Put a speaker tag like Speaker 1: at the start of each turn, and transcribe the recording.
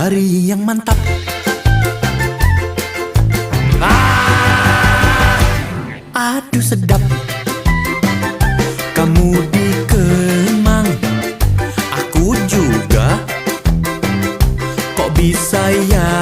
Speaker 1: kari yang mantap. Aduh sedap. Kamu di Kemang, aku juga. Kok bisa ya